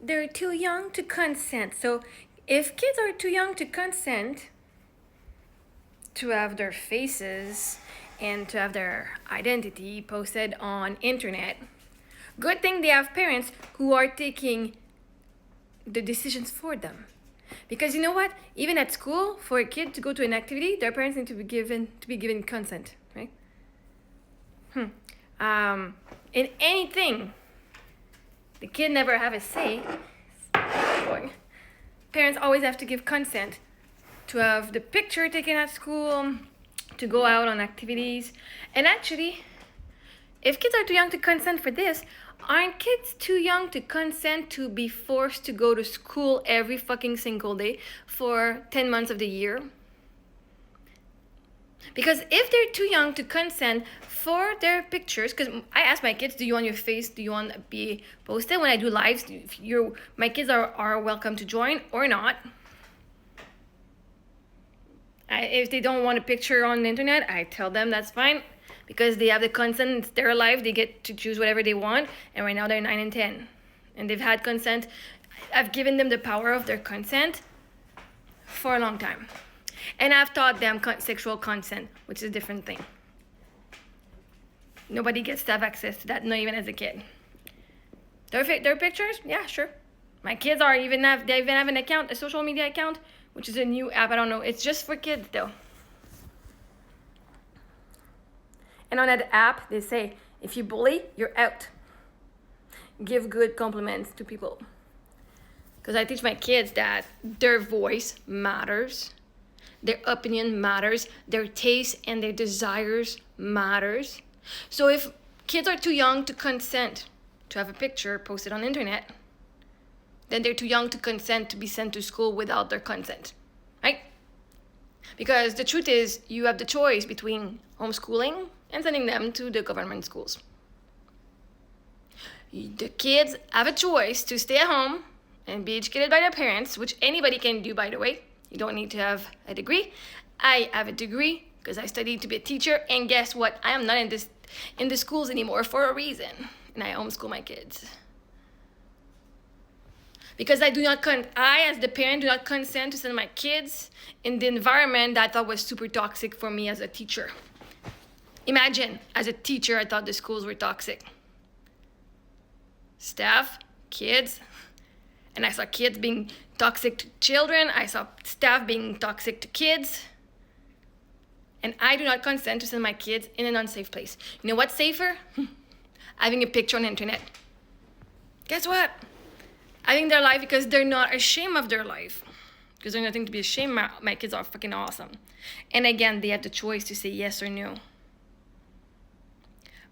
they're too young to consent. So if kids are too young to consent to have their faces and to have their identity posted on internet, good thing they have parents who are taking the decisions for them. Because you know what? Even at school, for a kid to go to an activity, their parents need to be given consent, right? In anything, the kid never have a say. Parents always have to give consent to have the picture taken at school, to go out on activities. And actually, if kids are too young to consent for this, aren't kids too young to consent to be forced to go to school every fucking single day for 10 months of the year? Because if they're too young to consent for their pictures, because I ask my kids, do you want your face, do you want to be posted when I do lives? My kids are welcome to join or not. If they don't want a picture on the internet, I tell them that's fine. Because they have the consent, it's their life, they get to choose whatever they want. And right now they're 9 and 10. And they've had consent. I've given them the power of their consent for a long time. And I've taught them sexual consent, which is a different thing. Nobody gets to have access to that, not even as a kid. Their pictures? Yeah, sure. My kids they even have an account, a social media account, which is a new app. I don't know. It's just for kids though. And on that app, they say, if you bully, you're out. Give good compliments to people. Because I teach my kids that their voice matters. Their opinion matters. Their taste and their desires matters. So if kids are too young to consent to have a picture posted on the internet, then they're too young to consent to be sent to school without their consent, right? Because the truth is, you have the choice between homeschooling and sending them to the government schools. The kids have a choice to stay at home and be educated by their parents, which anybody can do, by the way. You don't need to have a degree. I have a degree because I studied to be a teacher, and guess what? I am not in the schools anymore for a reason, and I homeschool my kids. Because I as the parent, do not consent to send my kids in the environment that I thought was super toxic for me as a teacher. Imagine, as a teacher, I thought the schools were toxic. Staff, kids, and I saw kids being toxic to children. I saw staff being toxic to kids. And I do not consent to send my kids in an unsafe place. You know what's safer? Having a picture on the internet. Guess what? Having their life because they're not ashamed of their life. Because there's nothing to be ashamed of. My kids are fucking awesome. And again, they have the choice to say yes or no.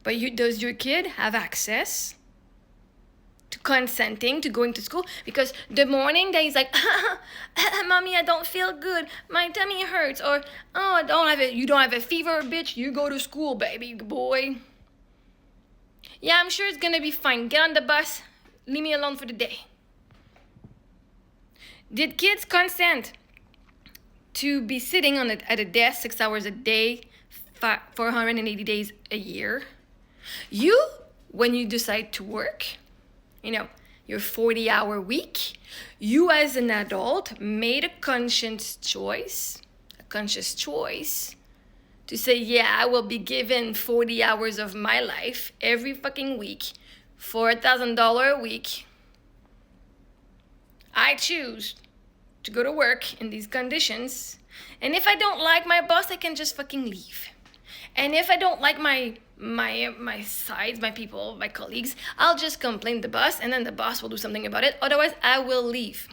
But does your kid have access to consenting to going to school? Because the morning that he's like, Mommy, I don't feel good. My tummy hurts. Or, oh, you don't have a fever, bitch. You go to school, baby boy. Yeah, I'm sure it's going to be fine. Get on the bus. Leave me alone for the day. Did kids consent to be sitting at a desk 6 hours a day, 480 days a year? When you decide to work, your 40-hour week, you as an adult made a conscious choice to say, yeah, I will be given 40 hours of my life every fucking week for $1,000 a week. I choose to go to work in these conditions. And if I don't like my boss, I can just fucking leave. And if I don't like my sides, my people, my colleagues, I'll just complain to the boss, and then the boss will do something about it. Otherwise, I will leave.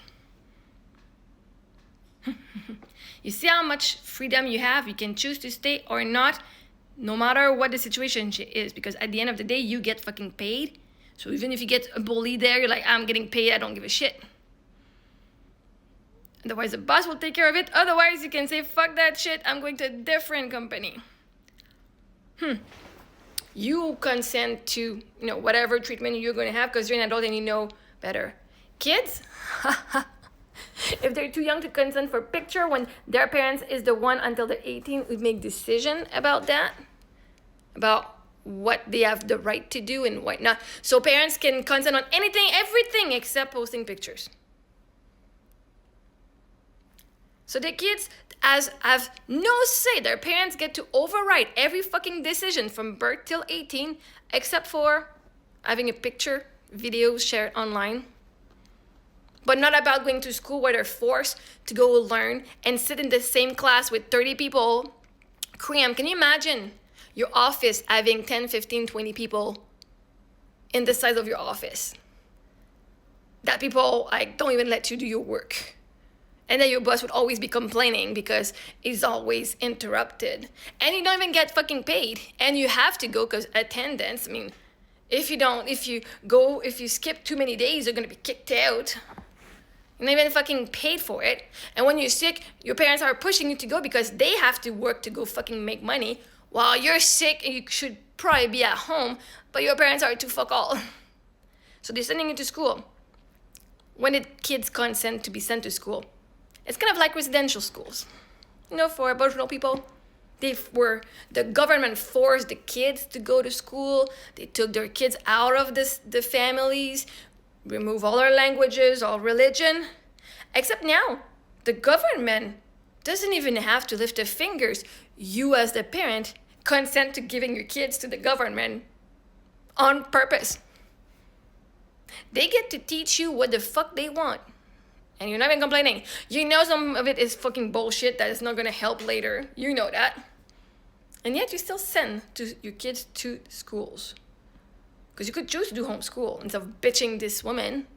You see how much freedom you have? You can choose to stay or not, no matter what the situation is. Because at the end of the day, you get fucking paid. So even if you get a bully there, you're like, I'm getting paid, I don't give a shit. Otherwise, the boss will take care of it. Otherwise, you can say, fuck that shit, I'm going to a different company. You consent to, whatever treatment you're going to have because you're an adult and you know better. Kids, if they're too young to consent for a picture when their parents is the one until they're 18 who make decision about that, about what they have the right to do and what not. So parents can consent on anything, everything except posting pictures. So the kids have no say. Their parents get to override every fucking decision from birth till 18, except for having a picture, videos shared online. But not about going to school where they're forced to go learn and sit in the same class with 30 people. Cram, can you imagine your office having 10, 15, 20 people in the size of your office? That people don't even let you do your work. And then your boss would always be complaining because he's always interrupted. And you don't even get fucking paid. And you have to go because attendance, if you skip too many days, you're going to be kicked out. You're not even fucking paid for it. And when you're sick, your parents are pushing you to go because they have to work to go fucking make money while you're sick and you should probably be at home, but your parents are to fuck all. So they're sending you to school. When did kids consent to be sent to school? It's kind of like residential schools. For Aboriginal people. The government forced the kids to go to school. They took their kids out of the families, remove all our languages, all religion. Except now, the government doesn't even have to lift their fingers. You as the parent consent to giving your kids to the government on purpose. They get to teach you what the fuck they want. And you're not even complaining. You know some of it is fucking bullshit that is not going to help later. You know that. And yet you still send your kids to schools. Because you could choose to do homeschool instead of bitching this woman.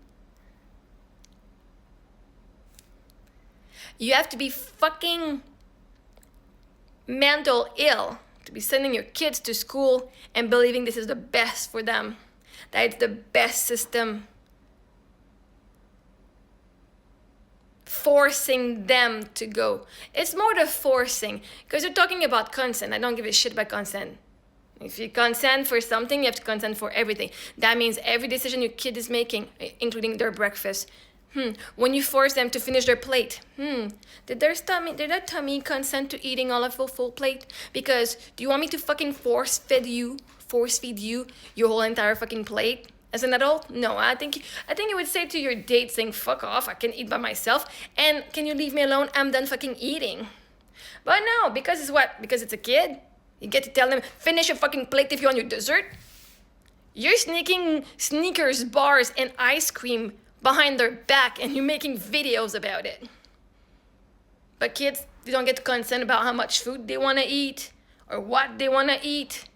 You have to be fucking mental ill to be sending your kids to school and believing this is the best for them. That it's the best system. Forcing them to go. It's more the forcing. Because you're talking about consent. I don't give a shit about consent. If you consent for something, you have to consent for everything. That means every decision your kid is making, including their breakfast. When you force them to finish their plate. Did their tummy consent to eating all of a full plate? Because do you want me to fucking force feed you your whole entire fucking plate? As an adult? No, I think you would say to your date saying, fuck off, I can eat by myself, and can you leave me alone? I'm done fucking eating. But no, because it's what? Because it's a kid? You get to tell them, finish your fucking plate if you want your dessert? You're sneaking Snickers, bars, and ice cream behind their back, and you're making videos about it. But kids, they don't get to consent about how much food they want to eat, or what they want to eat,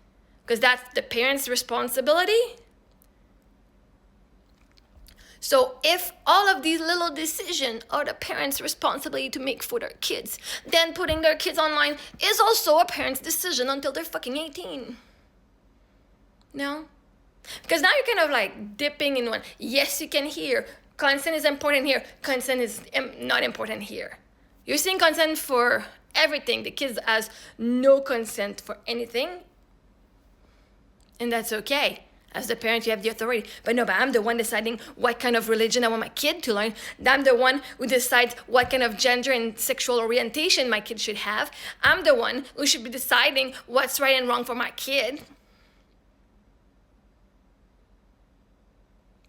because that's the parents' responsibility. So if all of these little decisions are the parents' responsibility to make for their kids, then putting their kids online is also a parent's decision until they're fucking 18. No? Because now you're kind of dipping in one. Yes, you can hear. Consent is important here. Consent is not important here. You're seeing consent for everything. The kids has no consent for anything. And that's okay. As the parent, you have the authority. But I'm the one deciding what kind of religion I want my kid to learn. I'm the one who decides what kind of gender and sexual orientation my kid should have. I'm the one who should be deciding what's right and wrong for my kid.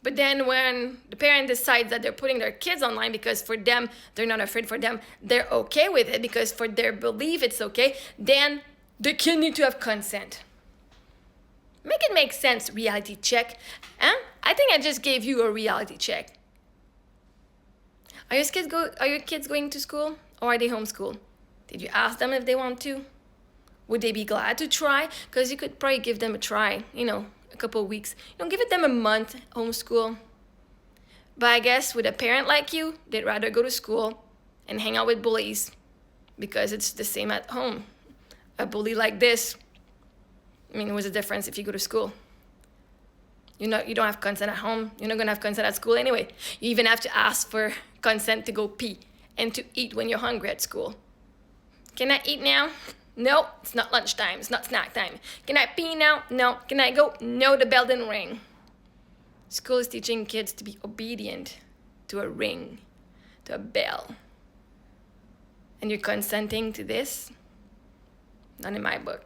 But then when the parent decides that they're putting their kids online because for them, they're not afraid, for them, they're okay with it because for their belief it's okay, then the kid need to have consent. Make it make sense, reality check. I think I just gave you a reality check. Are your kids going to school or are they homeschooled? Did you ask them if they want to? Would they be glad to try? Because you could probably give them a try, a couple of weeks. Give it them a month, homeschool. But I guess with a parent like you, they'd rather go to school and hang out with bullies because it's the same at home. A bully like this, what's the difference if you go to school? You don't have consent at home. You're not going to have consent at school anyway. You even have to ask for consent to go pee and to eat when you're hungry at school. Can I eat now? No, it's not lunchtime. It's not snack time. Can I pee now? No. Can I go? No, the bell didn't ring. School is teaching kids to be obedient to a ring, to a bell. And you're consenting to this? Not in my book.